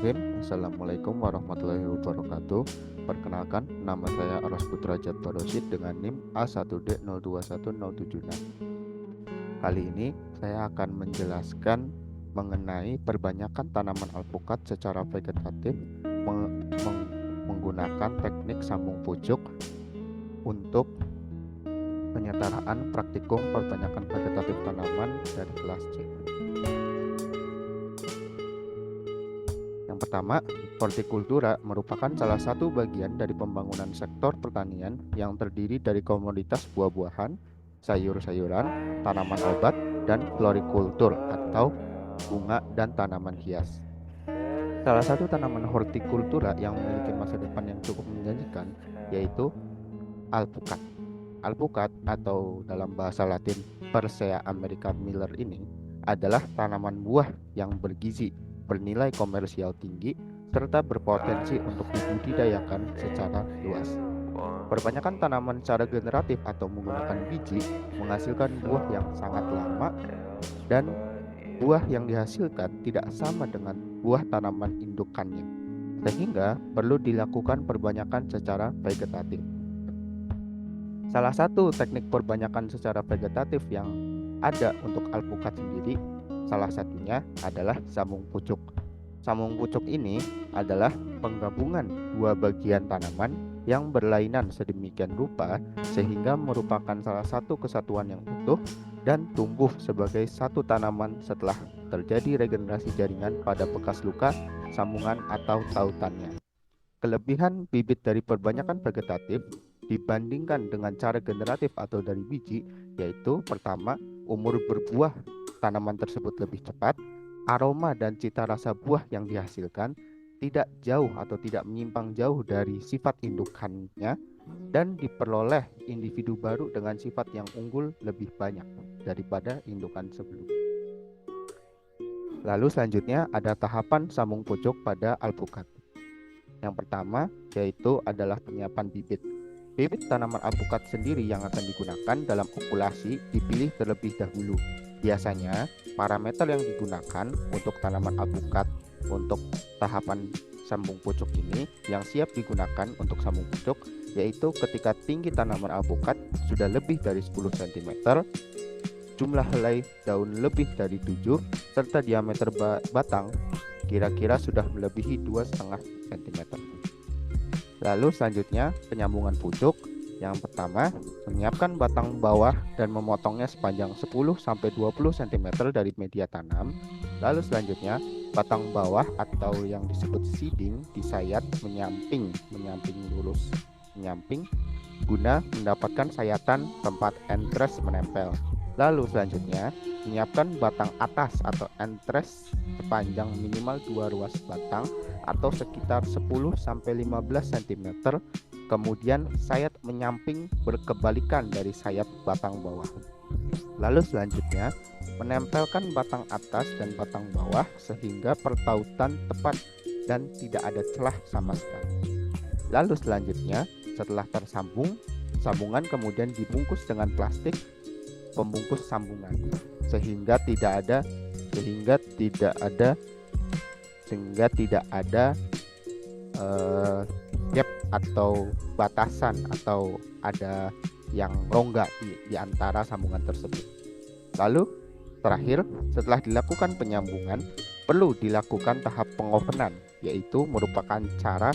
Bismillahirrahmanirrahim. Assalamualaikum warahmatullahi wabarakatuh. Perkenalkan, nama saya Aras Putra Jatbarosid dengan NIM A1D021076. Kali ini saya akan menjelaskan mengenai perbanyakan tanaman alpukat secara vegetatif menggunakan teknik sambung pucuk untuk penyetaraan praktikum perbanyakan vegetatif tanaman dari kelas C. Yang pertama, hortikultura merupakan salah satu bagian dari pembangunan sektor pertanian yang terdiri dari komoditas buah-buahan, sayur-sayuran, tanaman obat, dan florikultur atau bunga dan tanaman hias. Salah satu tanaman hortikultura yang memiliki masa depan yang cukup menjanjikan yaitu alpukat. Alpukat atau dalam bahasa Latin Persea america Miller ini adalah tanaman buah yang bergizi, bernilai komersial tinggi, serta berpotensi untuk dibudidayakan secara luas. Perbanyakan tanaman secara generatif atau menggunakan biji menghasilkan buah yang sangat lama, dan buah yang dihasilkan tidak sama dengan buah tanaman indukannya, sehingga perlu dilakukan perbanyakan secara vegetatif. Salah satu teknik perbanyakan secara vegetatif yang ada untuk alpukat sendiri, salah satunya adalah sambung pucuk. Sambung pucuk ini adalah penggabungan dua bagian tanaman yang berlainan sedemikian rupa sehingga merupakan salah satu kesatuan yang utuh dan tumbuh sebagai satu tanaman setelah terjadi regenerasi jaringan pada bekas luka, sambungan atau tautannya. Kelebihan bibit dari perbanyakan vegetatif dibandingkan dengan cara generatif atau dari biji, yaitu pertama, umur berbuah tanaman tersebut lebih cepat, aroma dan cita rasa buah yang dihasilkan tidak jauh atau tidak menyimpang jauh dari sifat indukannya, dan diperoleh individu baru dengan sifat yang unggul lebih banyak daripada indukan sebelumnya. Lalu selanjutnya ada tahapan sambung pucuk pada alpukat. Yang pertama yaitu adalah penyiapan bibit. Bibit tanaman alpukat sendiri yang akan digunakan dalam okulasi dipilih terlebih dahulu. Biasanya parameter yang digunakan untuk tanaman alpukat untuk tahapan sambung pucuk ini yang siap digunakan untuk sambung pucuk yaitu ketika tinggi tanaman alpukat sudah lebih dari 10 cm, jumlah helai daun lebih dari 7, serta diameter batang kira-kira sudah melebihi 2,5 cm. Lalu selanjutnya penyambungan pucuk. Yang pertama, menyiapkan batang bawah dan memotongnya sepanjang 10-20 cm dari media tanam. Lalu selanjutnya, batang bawah atau yang disebut seeding disayat menyamping lurus menyamping guna mendapatkan sayatan tempat entres menempel. Lalu selanjutnya, menyiapkan batang atas atau entres sepanjang minimal 2 ruas batang atau sekitar 10-15 cm. Kemudian sayat menyamping berkebalikan dari sayat batang bawah. Lalu selanjutnya, menempelkan batang atas dan batang bawah sehingga pertautan tepat dan tidak ada celah sama sekali. Lalu selanjutnya, setelah tersambung, sambungan kemudian dibungkus dengan plastik pembungkus sambungan sehingga tidak ada gap atau batasan atau ada yang rongga di antara sambungan tersebut. Lalu terakhir, setelah dilakukan penyambungan, perlu dilakukan tahap pengopenan, yaitu merupakan cara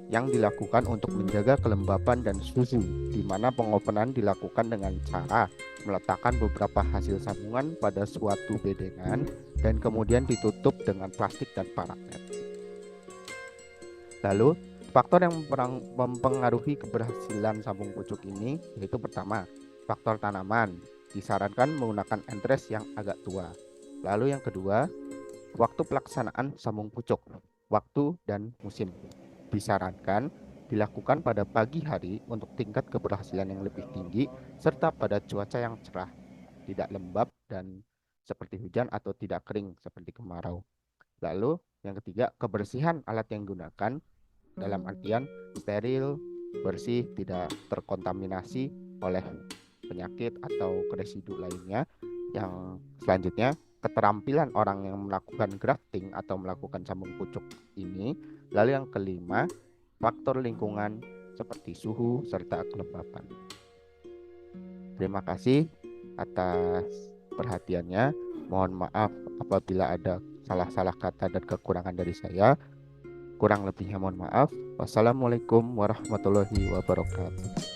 yang dilakukan untuk menjaga kelembapan dan suhu, di mana pengopenan dilakukan dengan cara meletakkan beberapa hasil sambungan pada suatu bedengan dan kemudian ditutup dengan plastik dan paranet. Lalu, faktor yang mempengaruhi keberhasilan sambung pucuk ini yaitu pertama, faktor tanaman. Disarankan menggunakan entres yang agak tua. Lalu yang kedua, waktu pelaksanaan sambung pucuk, waktu dan musim. Disarankan dilakukan pada pagi hari untuk tingkat keberhasilan yang lebih tinggi serta pada cuaca yang cerah, tidak lembab dan seperti hujan atau tidak kering seperti kemarau. Lalu yang ketiga, kebersihan alat yang digunakan dalam artian steril, bersih, tidak terkontaminasi oleh penyakit atau residu lainnya. Yang selanjutnya, keterampilan orang yang melakukan grafting atau melakukan sambung pucuk ini. Lalu yang kelima, faktor lingkungan seperti suhu serta kelembapan. Terima kasih atas perhatiannya. Mohon maaf apabila ada salah-salah kata dan kekurangan dari saya. Kurang lebihnya mohon maaf. Wassalamualaikum warahmatullahi wabarakatuh.